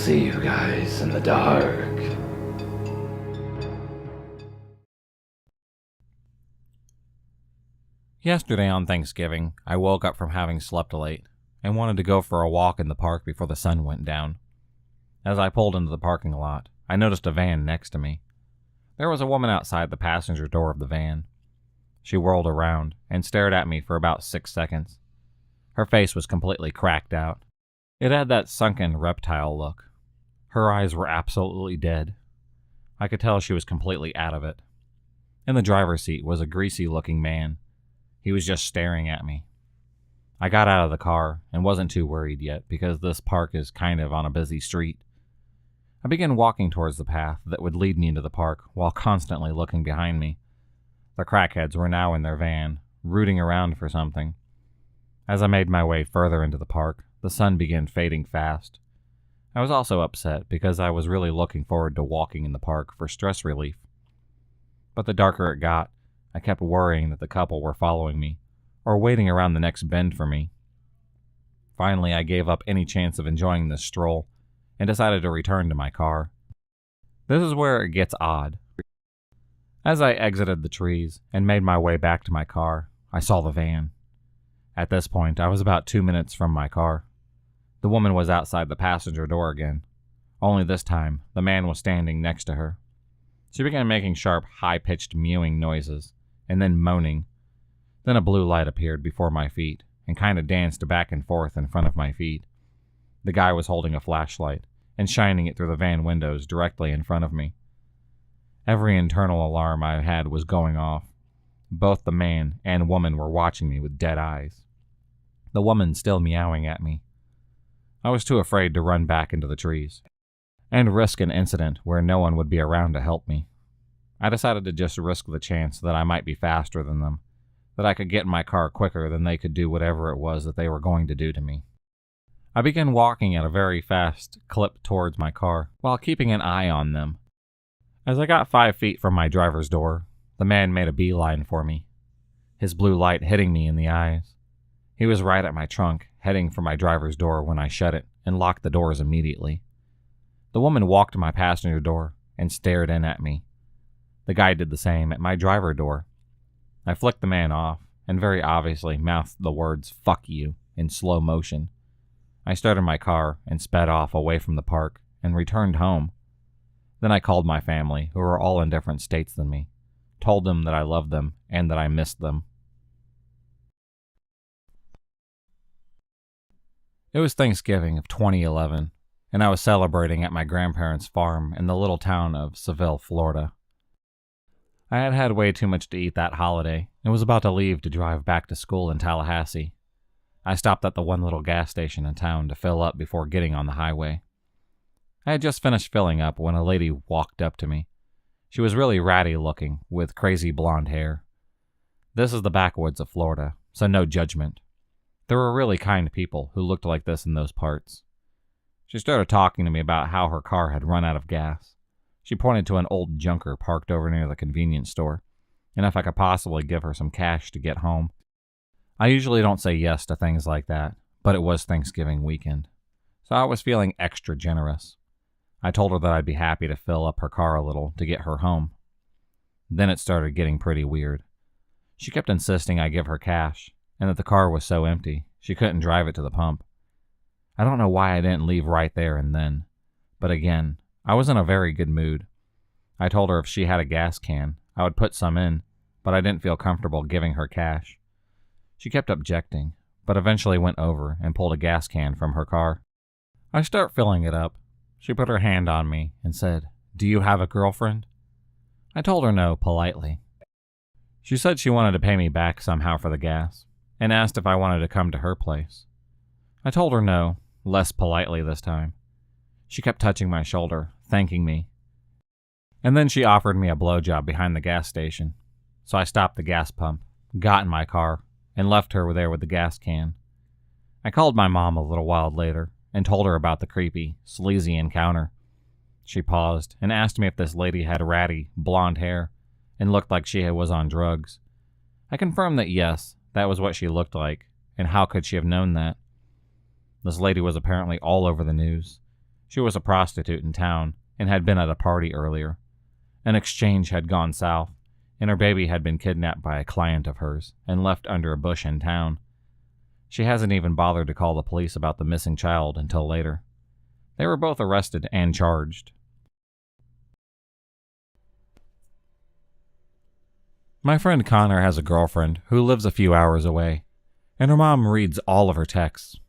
see you guys in the dark. Yesterday on Thanksgiving, I woke up from having slept late and wanted to go for a walk in the park before the sun went down. As I pulled into the parking lot, I noticed a van next to me. There was a woman outside the passenger door of the van. She whirled around and stared at me for about 6 seconds. Her face was completely cracked out. It had that sunken reptile look. Her eyes were absolutely dead. I could tell she was completely out of it. In the driver's seat was a greasy-looking man. He was just staring at me. I got out of the car and wasn't too worried yet because this park is kind of on a busy street. I began walking towards the path that would lead me into the park while constantly looking behind me. The crackheads were now in their van, rooting around for something. As I made my way further into the park, the sun began fading fast. I was also upset because I was really looking forward to walking in the park for stress relief. But the darker it got, I kept worrying that the couple were following me, or waiting around the next bend for me. Finally, I gave up any chance of enjoying this stroll, and decided to return to my car. This is where it gets odd. As I exited the trees and made my way back to my car, I saw the van. At this point, I was about 2 minutes from my car. The woman was outside the passenger door again. Only this time, the man was standing next to her. She began making sharp, high-pitched mewing noises, and then moaning. Then a blue light appeared before my feet and kind of danced back and forth in front of my feet. The guy was holding a flashlight and shining it through the van windows directly in front of me. Every internal alarm I had was going off. Both the man and woman were watching me with dead eyes. The woman still meowing at me. I was too afraid to run back into the trees and risk an incident where no one would be around to help me. I decided to just risk the chance that I might be faster than them, that I could get in my car quicker than they could do whatever it was that they were going to do to me. I began walking at a very fast clip towards my car, while keeping an eye on them. As I got 5 feet from my driver's door, the man made a beeline for me, his blue light hitting me in the eyes. He was right at my trunk, heading for my driver's door when I shut it and locked the doors immediately. The woman walked to my passenger door and stared in at me. The guy did the same at my driver door. I flicked the man off and very obviously mouthed the words "fuck you" in slow motion. I started my car and sped off away from the park and returned home. Then I called my family, who were all in different states than me, told them that I loved them and that I missed them. It was Thanksgiving of 2011, and I was celebrating at my grandparents' farm in the little town of Seville, Florida. I had had way too much to eat that holiday and was about to leave to drive back to school in Tallahassee. I stopped at the one little gas station in town to fill up before getting on the highway. I had just finished filling up when a lady walked up to me. She was really ratty looking, with crazy blonde hair. This is the backwoods of Florida, so no judgment. There were really kind people who looked like this in those parts. She started talking to me about how her car had run out of gas. She pointed to an old junker parked over near the convenience store, and if I could possibly give her some cash to get home. I usually don't say yes to things like that, but it was Thanksgiving weekend, so I was feeling extra generous. I told her that I'd be happy to fill up her car a little to get her home. Then it started getting pretty weird. She kept insisting I give her cash, and that the car was so empty, she couldn't drive it to the pump. I don't know why I didn't leave right there and then, but again, I was in a very good mood. I told her if she had a gas can, I would put some in, but I didn't feel comfortable giving her cash. She kept objecting, but eventually went over and pulled a gas can from her car. I start filling it up. She put her hand on me and said, "Do you have a girlfriend?" I told her no, politely. She said she wanted to pay me back somehow for the gas, and asked if I wanted to come to her place. I told her no, less politely this time. She kept touching my shoulder, thanking me. And then she offered me a blowjob behind the gas station. So I stopped the gas pump, got in my car, and left her there with the gas can. I called my mom a little while later and told her about the creepy, sleazy encounter. She paused and asked me if this lady had ratty, blonde hair and looked like she was on drugs. I confirmed that yes, that was what she looked like, and how could she have known that? This lady was apparently all over the news. She was a prostitute in town and had been at a party earlier. An exchange had gone south, and her baby had been kidnapped by a client of hers and left under a bush in town. She hasn't even bothered to call the police about the missing child until later. They were both arrested and charged. My friend Connor has a girlfriend who lives a few hours away, and her mom reads all of her texts.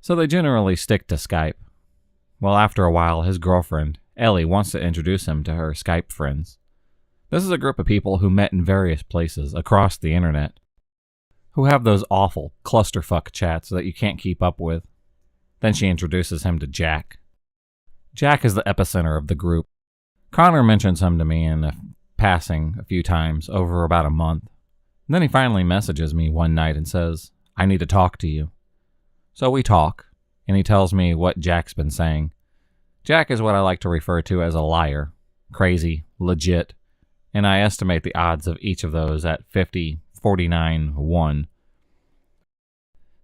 So they generally stick to Skype. Well, after a while, his girlfriend, Ellie, wants to introduce him to her Skype friends. This is a group of people who met in various places across the internet, who have those awful clusterfuck chats that you can't keep up with. Then she introduces him to Jack. Jack is the epicenter of the group. Connor mentions him to me in passing a few times over about a month. And then he finally messages me one night and says, "I need to talk to you." So we talk, and he tells me what Jack's been saying. Jack is what I like to refer to as a liar. Crazy, legit, and I estimate the odds of each of those at 50, 49, 1.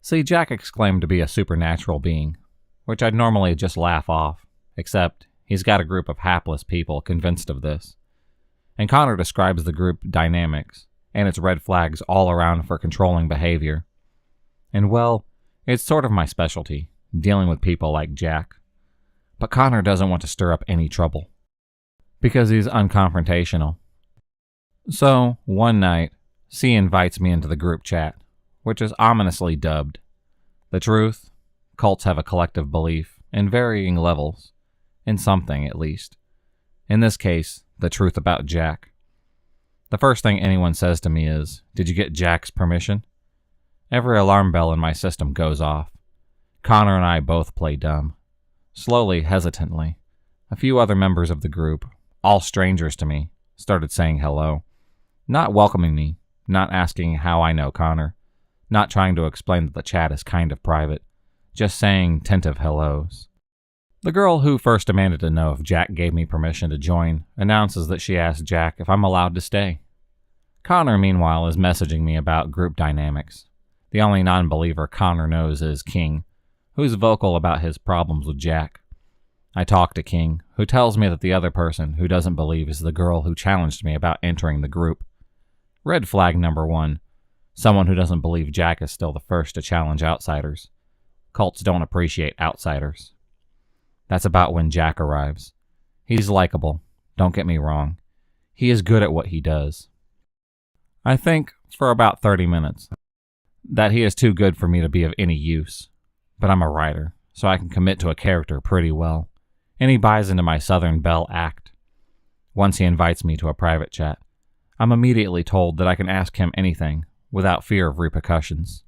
See, Jack exclaimed to be a supernatural being, which I'd normally just laugh off, except he's got a group of hapless people convinced of this. And Connor describes the group dynamics and its red flags all around for controlling behavior. And well, it's sort of my specialty, dealing with people like Jack. But Connor doesn't want to stir up any trouble, because he's unconfrontational. So, one night, C invites me into the group chat, which is ominously dubbed The Truth. Cults have a collective belief, in varying levels, in something at least. In this case, the truth about Jack. The first thing anyone says to me is, "Did you get Jack's permission?" Every alarm bell in my system goes off. Connor and I both play dumb. Slowly, hesitantly, a few other members of the group, all strangers to me, started saying hello. Not welcoming me, not asking how I know Connor, not trying to explain that the chat is kind of private, just saying tentative hellos. The girl who first demanded to know if Jack gave me permission to join announces that she asked Jack if I'm allowed to stay. Connor, meanwhile, is messaging me about group dynamics. The only non-believer Connor knows is King, who's vocal about his problems with Jack. I talk to King, who tells me that the other person who doesn't believe is the girl who challenged me about entering the group. Red flag number 1. Someone who doesn't believe Jack is still the first to challenge outsiders. Cults don't appreciate outsiders. That's about when Jack arrives. He's likable, don't get me wrong. He is good at what he does. I think, for about 30 minutes, that he is too good for me to be of any use. But I'm a writer, so I can commit to a character pretty well, and he buys into my Southern Belle act. Once he invites me to a private chat, I'm immediately told that I can ask him anything, without fear of repercussions.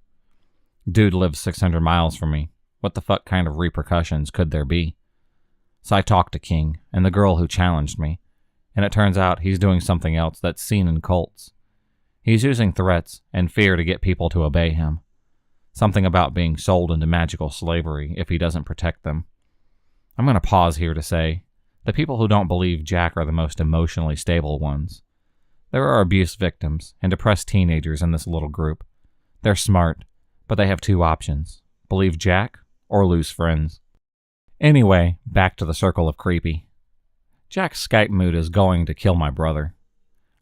Dude lives 600 miles from me. What the fuck kind of repercussions could there be? So I talk to King, and the girl who challenged me, and it turns out he's doing something else that's seen in cults. He's using threats and fear to get people to obey him. Something about being sold into magical slavery if he doesn't protect them. I'm going to pause here to say, the people who don't believe Jack are the most emotionally stable ones. There are abuse victims and depressed teenagers in this little group. They're smart, but they have two options: believe Jack or lose friends. Anyway, back to the circle of creepy. Jack's Skype mood is going to kill my brother.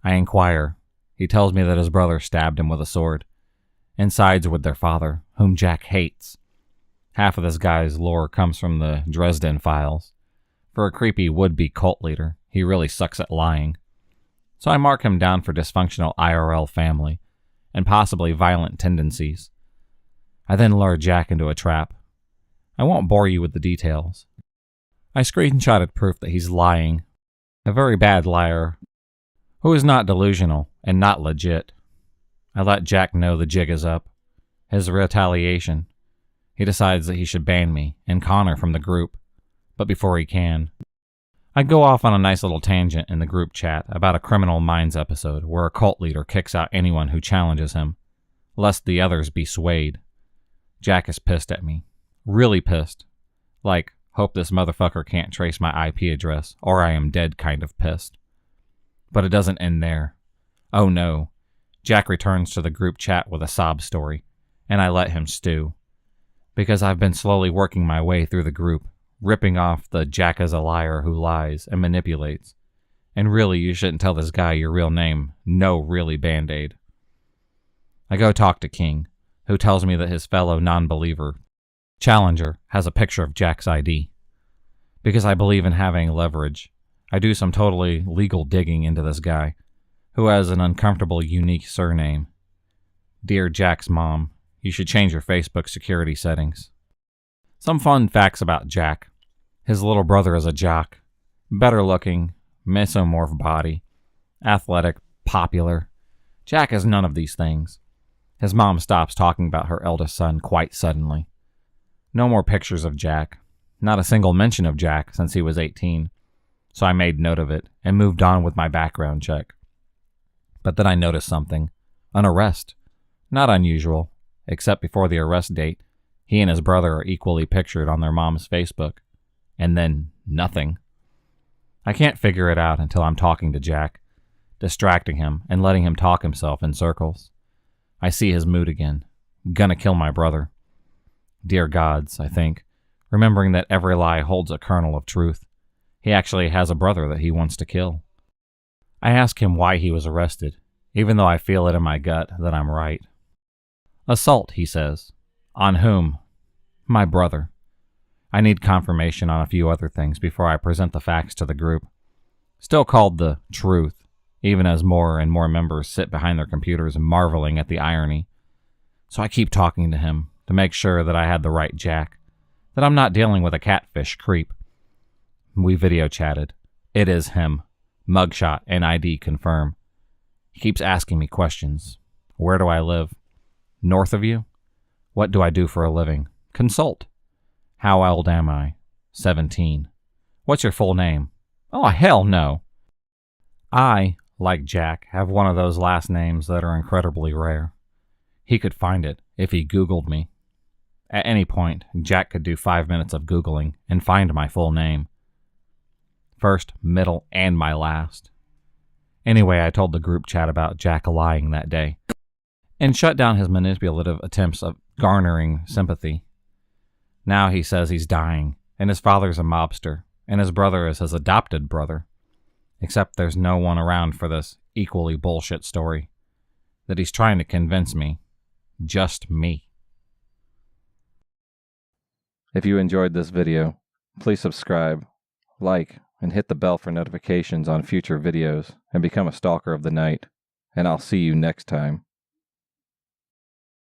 I inquire. He tells me that his brother stabbed him with a sword, and sides with their father, whom Jack hates. Half of this guy's lore comes from the Dresden Files. For a creepy would-be cult leader, he really sucks at lying. So I mark him down for dysfunctional IRL family, and possibly violent tendencies. I then lure Jack into a trap. I won't bore you with the details. I screenshotted proof that he's lying. A very bad liar, who is not delusional and not legit. I let Jack know the jig is up. His retaliation. He decides that he should ban me and Connor from the group. But before he can, I go off on a nice little tangent in the group chat about a Criminal Minds episode where a cult leader kicks out anyone who challenges him, lest the others be swayed. Jack is pissed at me. Really pissed. Like, hope this motherfucker can't trace my IP address, or I am dead kind of pissed. But it doesn't end there. Oh no. Jack returns to the group chat with a sob story, and I let him stew. Because I've been slowly working my way through the group, ripping off the Jack is a liar who lies and manipulates. And really, you shouldn't tell this guy your real name. No, really, Band-Aid. I go talk to King, who tells me that his fellow non-believer, Challenger, has a picture of Jack's ID. Because I believe in having leverage, I do some totally legal digging into this guy, who has an uncomfortable, unique surname. Dear Jack's mom, you should change your Facebook security settings. Some fun facts about Jack. His little brother is a jock. Better looking, mesomorph body, athletic, popular. Jack is none of these things. His mom stops talking about her eldest son quite suddenly. No more pictures of Jack. Not a single mention of Jack since he was 18. So I made note of it and moved on with my background check. But then I noticed something. An arrest. Not unusual, except before the arrest date, he and his brother are equally pictured on their mom's Facebook. And then nothing. I can't figure it out until I'm talking to Jack, distracting him and letting him talk himself in circles. I see his mood again. Gonna kill my brother. Dear gods, I think, remembering that every lie holds a kernel of truth. He actually has a brother that he wants to kill. I ask him why he was arrested, even though I feel it in my gut that I'm right. Assault, he says. On whom? My brother. I need confirmation on a few other things before I present the facts to the group. Still called the truth, even as more and more members sit behind their computers marveling at the irony. So I keep talking to him to make sure that I had the right Jack, that I'm not dealing with a catfish creep. We video chatted. It is him. Mugshot and ID confirm. He keeps asking me questions. Where do I live? North of you? What do I do for a living? Consult. How old am I? 17. What's your full name? Oh, hell no. I, like Jack, have one of those last names that are incredibly rare. He could find it if he Googled me. At any point, Jack could do 5 minutes of Googling and find my full name. First, middle, and my last. Anyway, I told the group chat about Jack lying that day and shut down his manipulative attempts of garnering sympathy. Now he says he's dying, and his father's a mobster, and his brother is his adopted brother. Except there's no one around for this equally bullshit story. That he's trying to convince me. Just me. If you enjoyed this video, please subscribe, like, and hit the bell for notifications on future videos, and become a stalker of the night. And I'll see you next time.